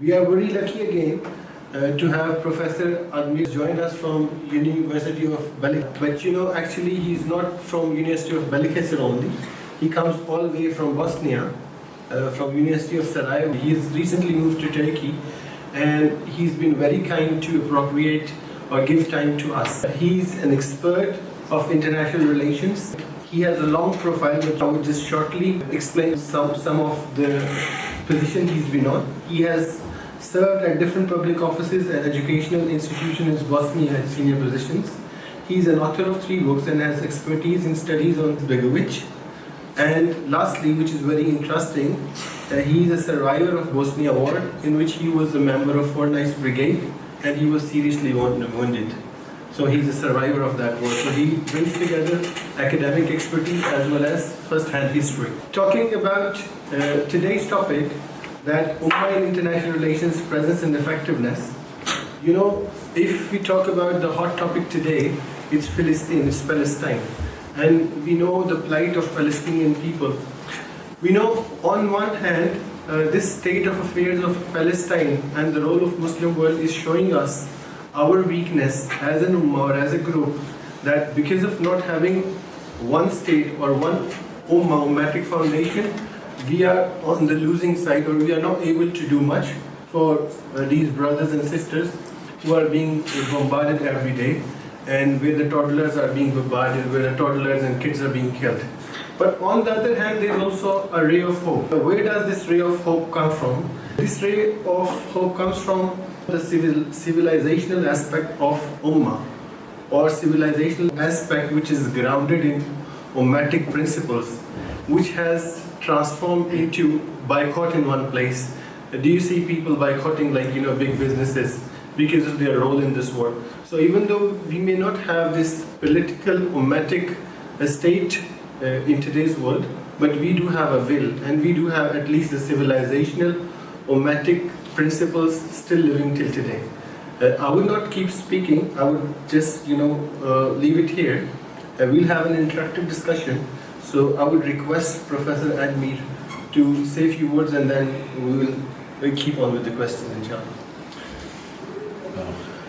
We are very lucky again to have Professor Admir join us from University of Balikesir. But actually he's not from University of Balikesir only. He comes all the way from Bosnia, from University of Sarajevo. He has recently moved to Turkey and he's been very kind to appropriate or give time to us. He's an expert of international relations. He has a long profile, which I would just shortly explain some of the positions he's been on. He has served at different public offices and educational institutions in Bosnia at senior positions. He's an author of 3 books and has expertise in studies on Izetbegović. And lastly, which is very interesting, he is a survivor of Bosnia War, in which he was a member of Knights Brigade and he was seriously wounded. So he's a survivor of that war. So he brings together academic expertise as well as first-hand history. Talking about today's topic, that Umma in international relations, presence and effectiveness. If we talk about the hot topic today, it's Philistine, it's Palestine. And we know the plight of Palestinian people. We know on one hand, this state of affairs of Palestine and the role of Muslim world is showing us our weakness as an Ummah or as a group, that because of not having one state or one Ummah, ummatic foundation, we are on the losing side, or we are not able to do much for these brothers and sisters who are being bombarded every day, and where the toddlers are being bombarded, where the toddlers and kids are being killed. But on the other hand, there is also a ray of hope. Where does this ray of hope come from? This ray of hope comes from the civilizational aspect of Ummah, or civilizational aspect which is grounded in ummatic principles, which has transformed into boycott in one place. Do you see people boycotting big businesses because of their role in this war? So even though we may not have this political ummatic state in today's world, but we do have a will, and we do have at least the civilizational ummatic principles still living till today. I would not keep speaking. I would just leave it here. We'll have an interactive discussion. So I would request Professor Admir to say a few words, and then we'll keep on with the questions, inshallah.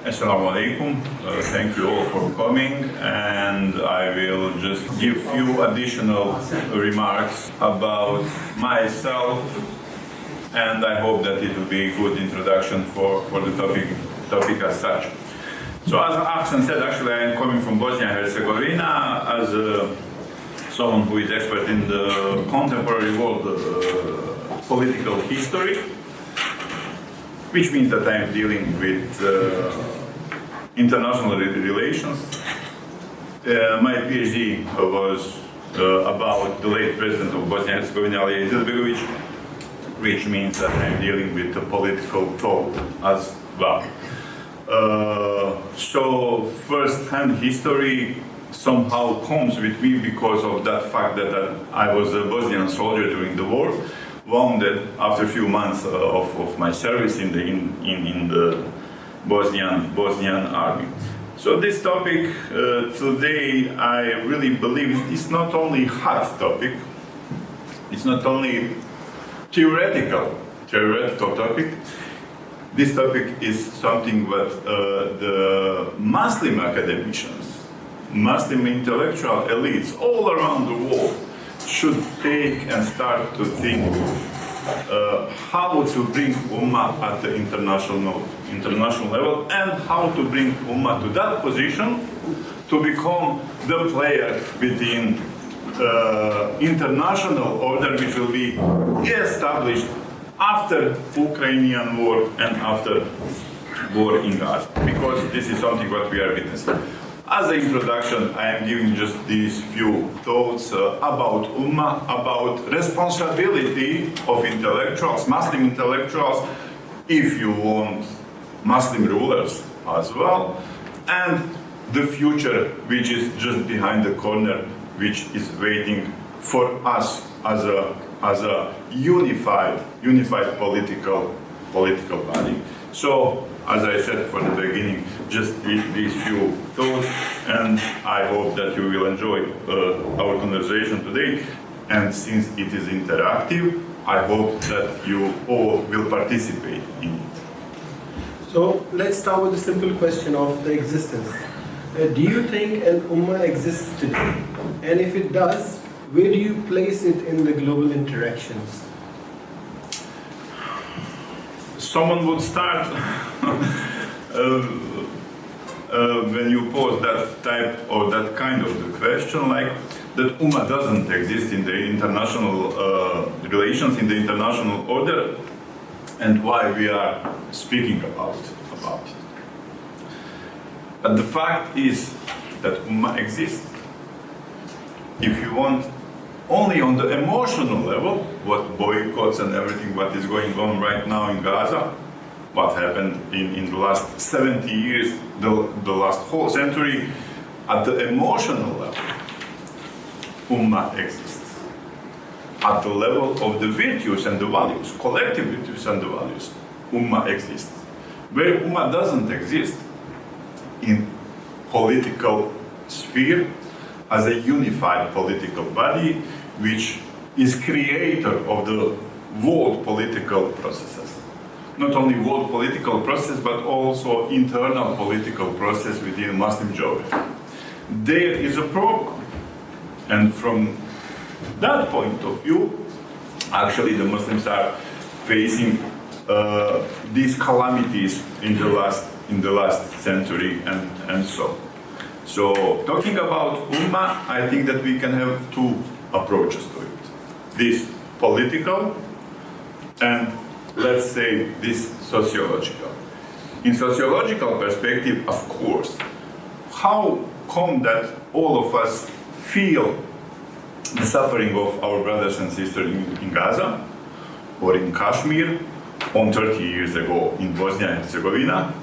Assalamu alaikum. Thank you all for coming, and I will just give few additional remarks about myself, and I hope that it will be a good introduction for the topic as such. So as Aksan said, actually I am coming from Bosnia and Herzegovina as someone who is expert in the contemporary world political history, which means that I am dealing with international relations. My PhD was about the late president of Bosnia and Herzegovina, Alija Izetbegović, which means that I am dealing with the political thought as well. So first-hand history somehow comes with me because of that fact that I was a Bosnian soldier during the war, wounded after a few months of my service in the Bosnian army. So this topic today, I really believe it's not only hot topic, it's not only theoretical topic. This topic is something that the Muslim academicians, Muslim intellectual elites all around the world should take and start to think how to bring Ummah at the international level, and how to bring Ummah to that position to become the player within international order which will be established after Ukrainian war and after war in Gaza, because this is something what we are witnessing. As an introduction, I am giving just these few thoughts about Ummah, about responsibility of intellectuals, Muslim intellectuals, if you want, Muslim rulers as well, and the future which is just behind the corner, which is waiting for us as a unified political body. So, as I said from the beginning, just these few thoughts, and I hope that you will enjoy our conversation today. And since it is interactive, I hope that you all will participate in it. So let's start with the simple question of the existence. Do you think an Ummah exists today? And if it does, where do you place it in the global interactions? Someone would start when you pose that type or that kind of the question, like that Umma doesn't exist in the international relations, in the international order, and why we are speaking about it. But the fact is that Umma exists. If you want, only on the emotional level, what boycotts and everything, what is going on right now in Gaza, what happened in the last 70 years, the last whole century, at the emotional level, Umma exists. At the level of the virtues and the values, collective virtues and the values, Umma exists. Where Umma doesn't exist, in political sphere, as a unified political body, which is creator of the world political processes. Not only world political process, but also internal political process within Muslim geography. There is a problem. And from that point of view, actually the Muslims are facing these calamities in the last century and so. So talking about Ummah, I think that we can have two approaches to it. This political and let's say this sociological. In sociological perspective, of course, how come that all of us feel the suffering of our brothers and sisters in Gaza or in Kashmir on 30 years ago in Bosnia and Herzegovina,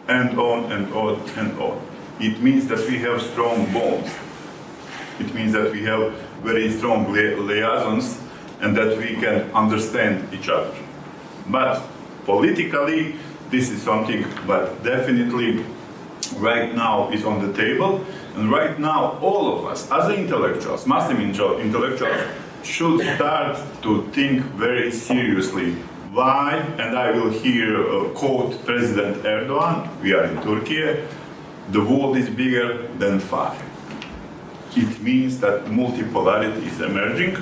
and on and on and on. It means that we have strong bonds. It means that we have very strong liaisons and that we can understand each other. But politically, this is something that definitely right now is on the table. And right now, all of us, as intellectuals, Muslim intellectuals, should start to think very seriously why, and I will here quote President Erdogan, we are in Turkey, the world is bigger than 5. It means that multipolarity is emerging,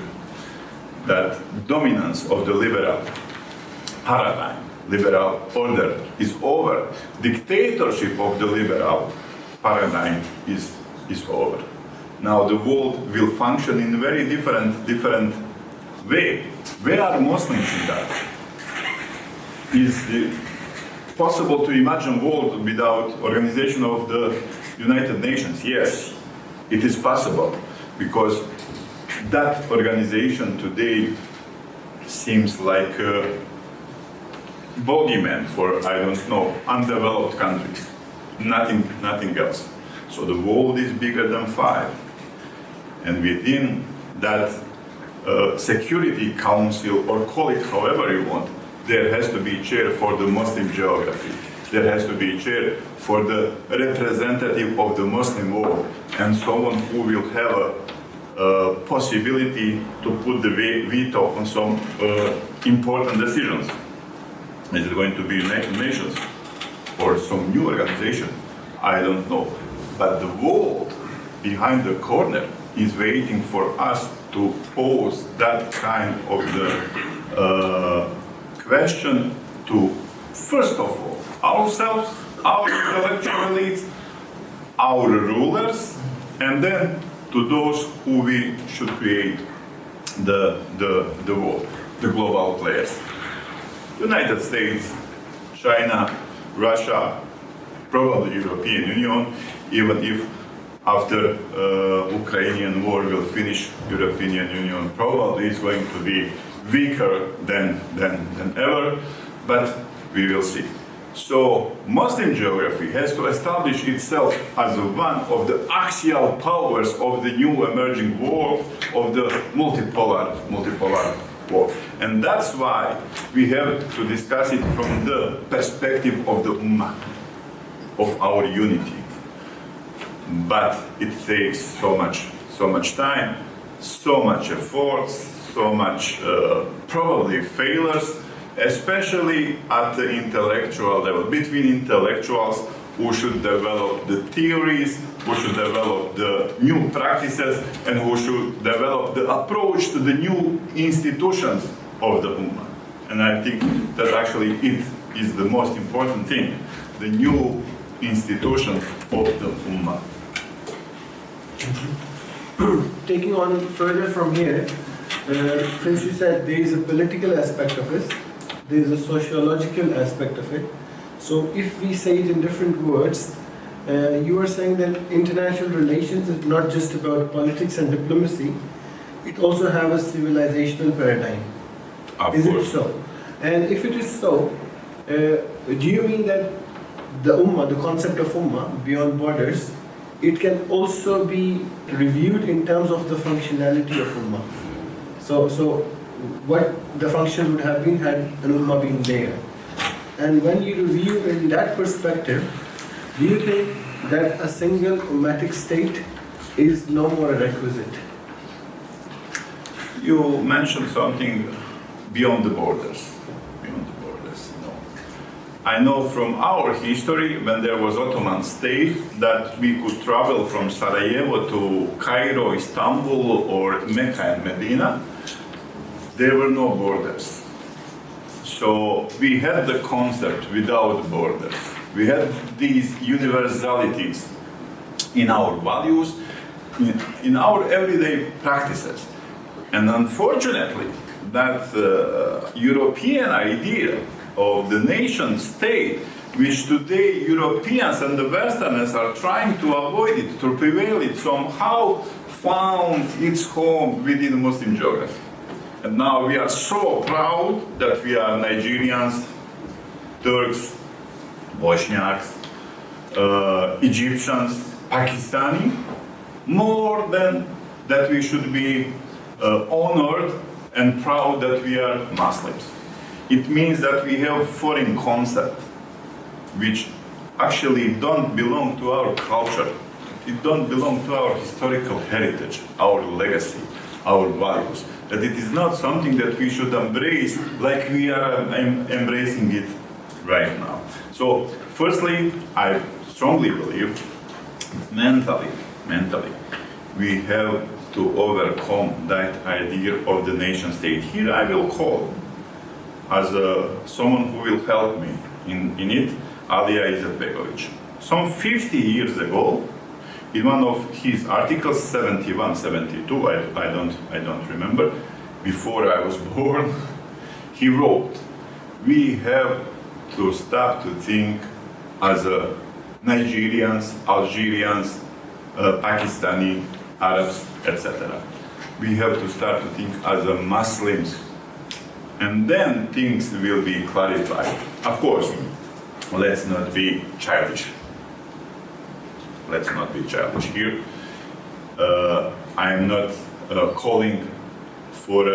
that dominance of the liberal paradigm, liberal order is over, dictatorship of the liberal paradigm is over. Now the world will function in a very different way. Where are Muslims in that? Is it possible to imagine a world without organization of the United Nations? Yes, it is possible, because that organization today seems like a bogeyman for, I don't know, undeveloped countries. Nothing else. So the world is bigger than 5. And within that Security Council, or call it however you want, there has to be a chair for the Muslim geography. There has to be a chair for the representative of the Muslim world, and someone who will have a possibility to put the veto on some important decisions. Is it going to be United Nations or some new organization? I don't know. But the world behind the corner is waiting for us to pose that kind of the question to, first of all, ourselves, our intellectual elites, our rulers, and then to those who we should create the world, the global players. United States, China, Russia, probably European Union, even if after Ukrainian war will finish, European Union probably is going to be weaker than ever, but we will see. So Muslim geography has to establish itself as one of the axial powers of the new emerging world, of the multipolar world. And that's why we have to discuss it from the perspective of the Ummah, of our unity. But it takes so much time, so much efforts, so much probably failures, especially at the intellectual level, between intellectuals who should develop the theories, who should develop the new practices, and who should develop the approach to the new institutions of the Ummah. And I think that actually it is the most important thing, the new institution of the Ummah. Taking on further from here, since you said there is a political aspect of it, there is a sociological aspect of it. So if we say it in different words, you are saying that international relations is not just about politics and diplomacy, it also has a civilizational paradigm. Is it so? And if it is so, do you mean that the Ummah, the concept of Ummah, beyond borders, it can also be reviewed in terms of the functionality of Ummah? So what the function would have been had an Ummah been there? And when you review in that perspective, do you think that a single ummatic state is no more a requisite? You mentioned something beyond the borders. Beyond the borders, no. I know from our history, when there was Ottoman state, that we could travel from Sarajevo to Cairo, Istanbul, or Mecca and Medina. There were no borders. So we had the concept without borders. We had these universalities in our values, in our everyday practices. And unfortunately, that European idea of the nation state, which today Europeans and the Westerners are trying to avoid it, to prevail it, somehow found its home within Muslim geography. And now we are so proud that we are Nigerians, Turks, Bosniaks, Egyptians, Pakistani, more than that we should be honored and proud that we are Muslims. It means that we have foreign concepts which actually don't belong to our culture. It don't belong to our historical heritage, our legacy, our values. That it is not something that we should embrace like we are embracing it right now. So, firstly, I strongly believe mentally, we have to overcome that idea of the nation state. Here I will call as someone who will help me in it, Alija Izetbegović. Some 50 years ago, in one of his articles, 71, 72, I don't remember, before I was born, he wrote, we have to start to think as Nigerians, Algerians, Pakistani, Arabs, etc. We have to start to think as Muslims, and then things will be clarified. Of course, let's not be childish. Let's not be childish here. I am not calling for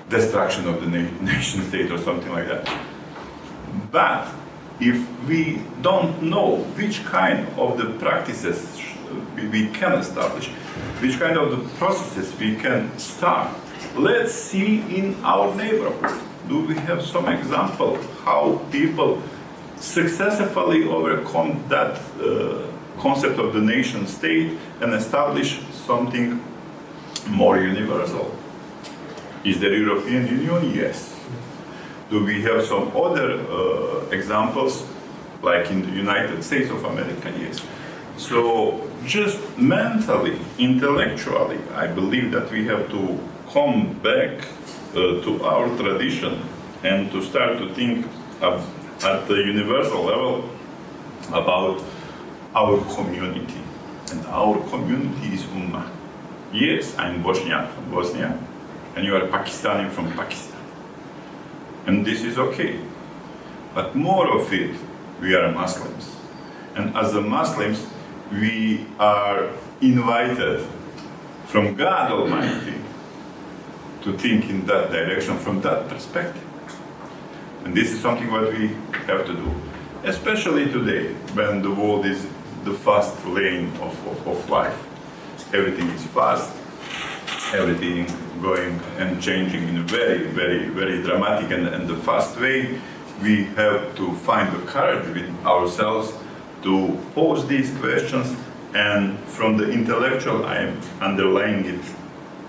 destruction of the nation state or something like that. But if we don't know which kind of the practices we can establish, which kind of the processes we can start, let's see in our neighborhood. Do we have some example how people successfully overcome that concept of the nation state and establish something more universal? Is there European Union? Yes. Do we have some other examples, like in the United States of America? Yes. So just mentally, intellectually, I believe that we have to come back to our tradition and to start to think at the universal level about our community. And our community is Ummah. Yes, I'm Bosniak from Bosnia, and you are Pakistani from Pakistan. And this is okay. But more of it, we are Muslims. And as the Muslims, we are invited from God Almighty to think in that direction from that perspective. And this is something what we have to do, especially today when the world is the fast lane of life. Everything is fast, everything going and changing in a very, very, very dramatic and the fast way, we have to find the courage with ourselves to pose these questions, and from the intellectual, I am underlying it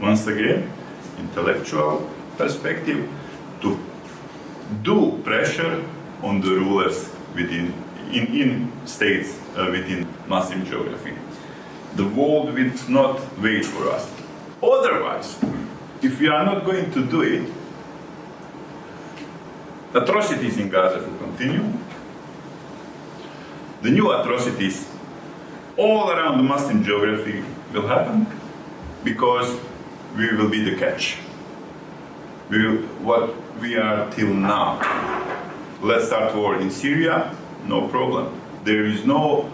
once again, intellectual perspective, to do pressure on the rulers within in states within Muslim geography. The world will not wait for us. Otherwise, if we are not going to do it, atrocities in Gaza will continue. The new atrocities all around the Muslim geography will happen because we will be the catch. What we are till now. Let's start war in Syria, no problem. There is no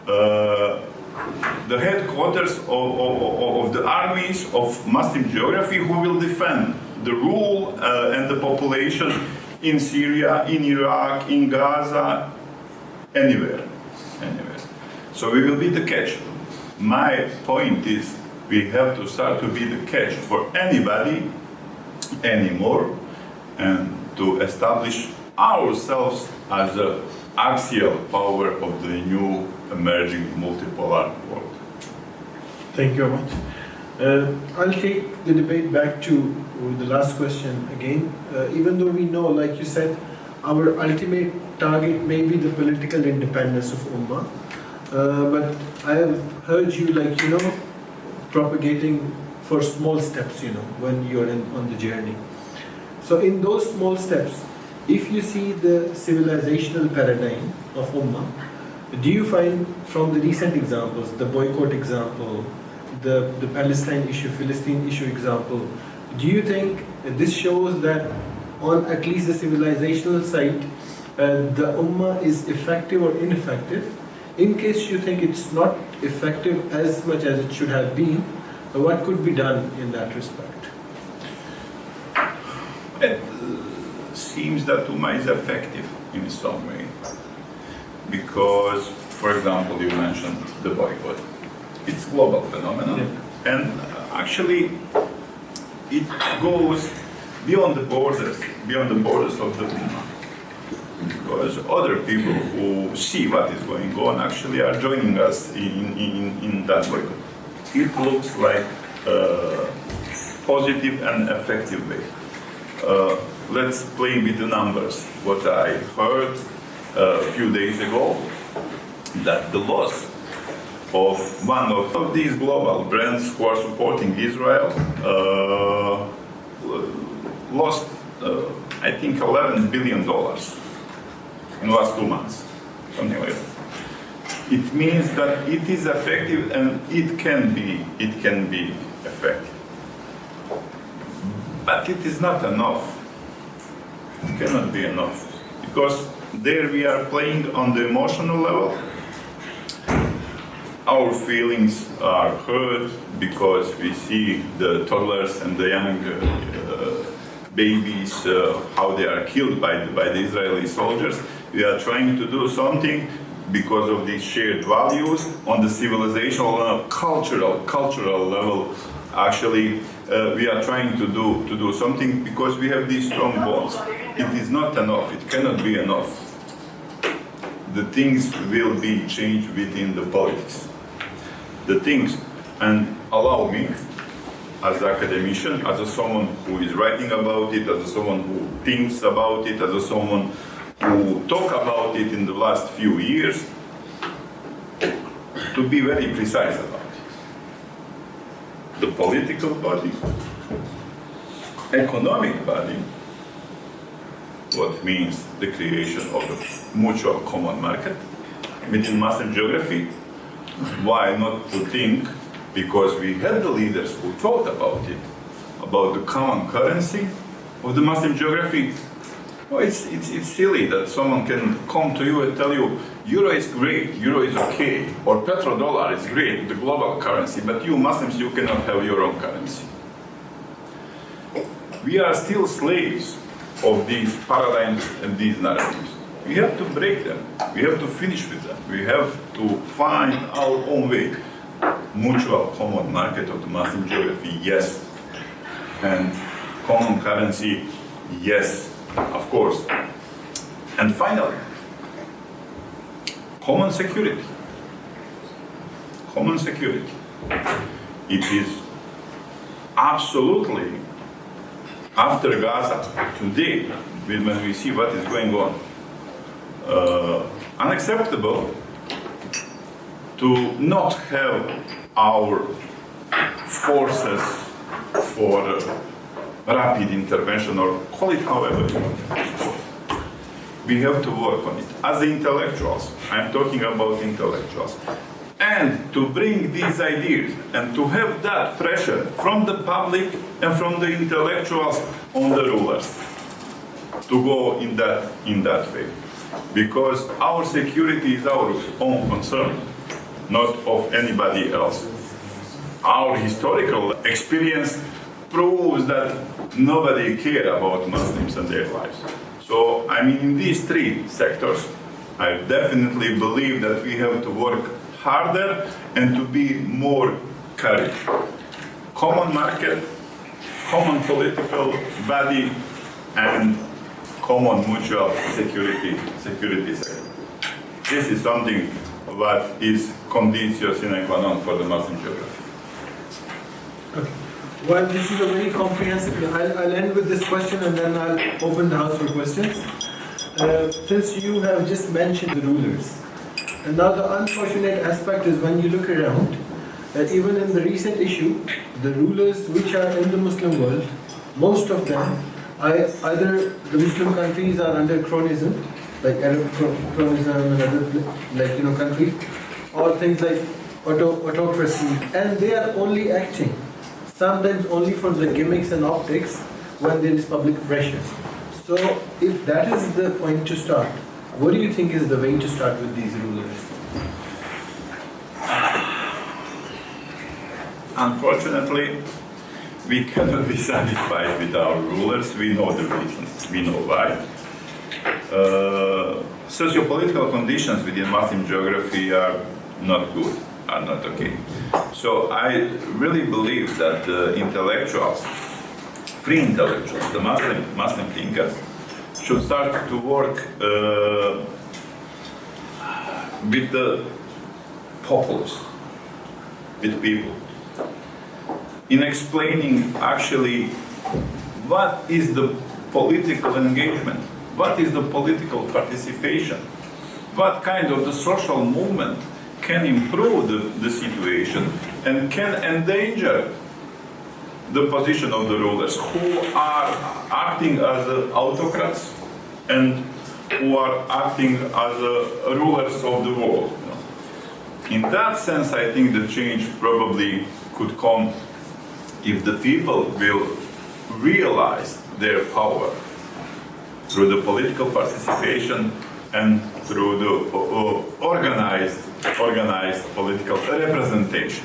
the headquarters of the armies of Muslim geography who will defend the rule and the population in Syria, in Iraq, in Gaza, anywhere. So we will be the catch. My point is we have to start to be the catch for anybody anymore and to establish ourselves as an axial power of the new emerging multipolar world. Thank you very much. I'll take the debate back to the last question again. Even though we know, like you said, our ultimate target may be the political independence of Umma, but I have heard you, propagating for small steps, when you're on the journey. So in those small steps, if you see the civilizational paradigm of Umma, do you find from the recent examples, the boycott example, the Palestine issue, Philistine issue example, do you think this shows that on at least the civilizational side, the Ummah is effective or ineffective? In case you think it's not effective as much as it should have been, what could be done in that respect? It seems that Umma is effective in some way. Because, for example, you mentioned the boycott. It's a global phenomenon, and actually it goes beyond the borders of the Ummah. Because other people who see what is going on actually are joining us in that boycott. It looks like a positive and effective way. Let's play with the numbers. What I heard a few days ago, that the loss of one of these global brands who are supporting Israel lost, I think, $11 billion in the last 2 months, something like that. It means that it is effective and it can be effective. But it is not enough. It cannot be enough. Because there we are playing on the emotional level. Our feelings are hurt because we see the toddlers and the young babies, how they are killed by the Israeli soldiers. We are trying to do something because of these shared values on the civilizational, cultural level. Actually, we are trying to do something because we have these strong bonds. It is not enough. It cannot be enough. The things will be changed within the politics. The things, and allow me, as an academician, as someone who is writing about it, as someone who thinks about it, as someone who talk about it in the last few years, to be very precise about it. The political body, economic body, what means the creation of a mutual common market within Muslim geography. Why not to think, because we had the leaders who thought about it, about the common currency of the Muslim geography. Well, it's silly that someone can come to you and tell you, euro is great, euro is okay, or petrodollar is great, the global currency, but you Muslims, you cannot have your own currency. We are still slaves of these paradigms and these narratives. We have to break them. We have to finish with them. We have to find our own way. mutual common market of the Muslim geography, yes. And common currency, yes, of course. And finally, common security. Common security. It is absolutely, after Gaza, today, when we see what is going on, unacceptable to not have our forces for rapid intervention, or call it however you want. We have to work on it. As intellectuals, I'm talking about intellectuals, and to bring these ideas and to have that pressure from the public and from the intellectuals on the rulers to go in that way. Because our security is our own concern, not of anybody else. Our historical experience proves that nobody cares about Muslims and their lives. So, I mean, in these three sectors, I definitely believe that we have to work harder and to be more courage. Common market, common political body, and common mutual security sector. This is something that is conditio sine qua non for the Muslim geography. Okay. Well, this is a very comprehensive. I'll end with this question and then I'll open the house for questions. Since you have just mentioned the rulers, and now the unfortunate aspect is when you look around, that even in the recent issue, the rulers which are in the Muslim world, most of them, either the Muslim countries are under cronism, like Arab cronism and other countries, or things like autocracy, and they are only acting, sometimes only for the gimmicks and optics when there is public pressure. So if that is the point to start, what do you think is the way to start with these rulers? Unfortunately, we cannot be satisfied with our rulers. We know the reasons, we know why. Socio-political conditions within Muslim geography are not good, are not okay. So I really believe that the intellectuals, free intellectuals, the Muslim thinkers, should start to work with the populace, with people, in explaining actually what is the political engagement, what is the political participation, what kind of the social movement can improve the situation and can endanger the position of the rulers who are acting as autocrats and who are acting as rulers of the world. In that sense, I think the change probably could come if the people will realize their power through the political participation and through the organized political representation.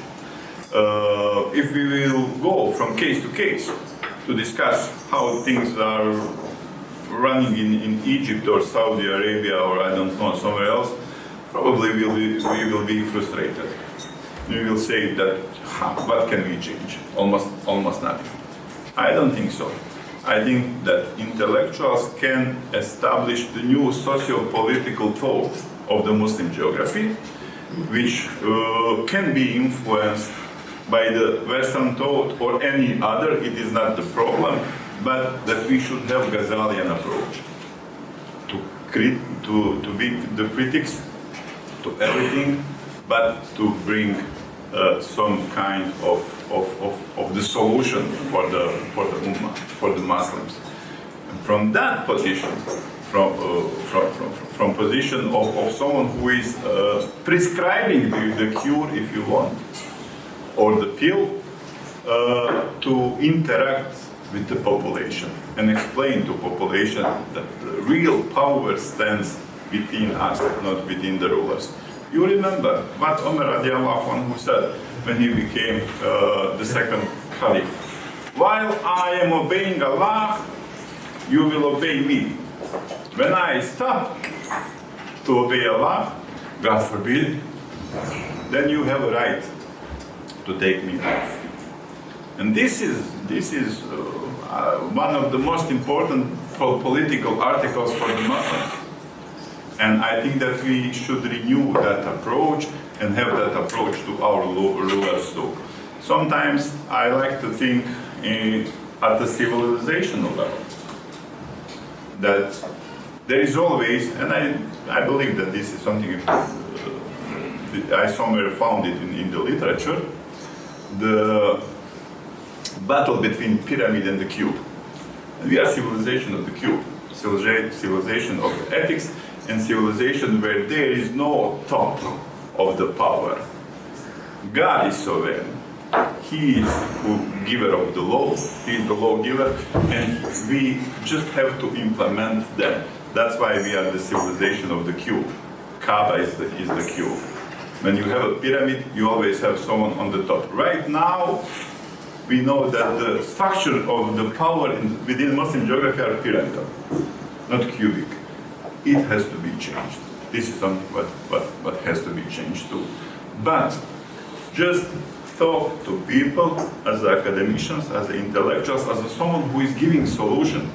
If we will go from case to case to discuss how things are running in Egypt or Saudi Arabia or I don't know, somewhere else, probably we will be frustrated. We will say that, what can we change? Almost nothing. I don't think so. I think that intellectuals can establish the new socio-political thought of the Muslim geography, which can be influenced by the Western thought or any other. It is not the problem, but that we should have Ghazalian approach to be the critics to everything, but to bring some kind of the solution for the Ummah, for the Muslims. And from that position, from position of someone who is prescribing the cure, if you want, or the pill, to interact with the population and explain to population that the real power stands within us, not within the rulers. You remember what Umar radiallahu anhu said when he became the second caliph. While I am obeying Allah, you will obey me. When I stop to obey Allah, God forbid, then you have a right to take me off. And this is one of the most important political articles for the Muslims. And I think that we should renew that approach and have that approach to our rulers too. Sometimes I like to think at the civilizational level, that there is always, and I believe that this is something I somewhere found it in the literature, the battle between pyramid and the cube. And we are civilization of the cube, civilization of ethics, and civilization where there is no top of the power. God is sovereign. He is the giver of the law. He is the lawgiver, and we just have to implement them. That's why we are the civilization of the cube. Kaaba is the cube. When you have a pyramid, you always have someone on the top. Right now, we know that the structure of the power within Muslim geography are pyramidal, not cubic. It has to be changed. This is something what has to be changed too. But just talk to people as academicians, as intellectuals, as someone who is giving solution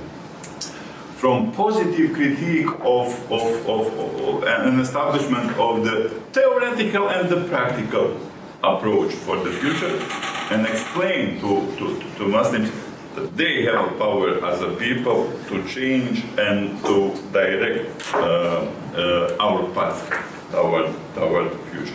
from positive critique of an establishment of the theoretical and the practical approach for the future, and explain to Muslims that they have a power as a people to change and to direct our path toward the future.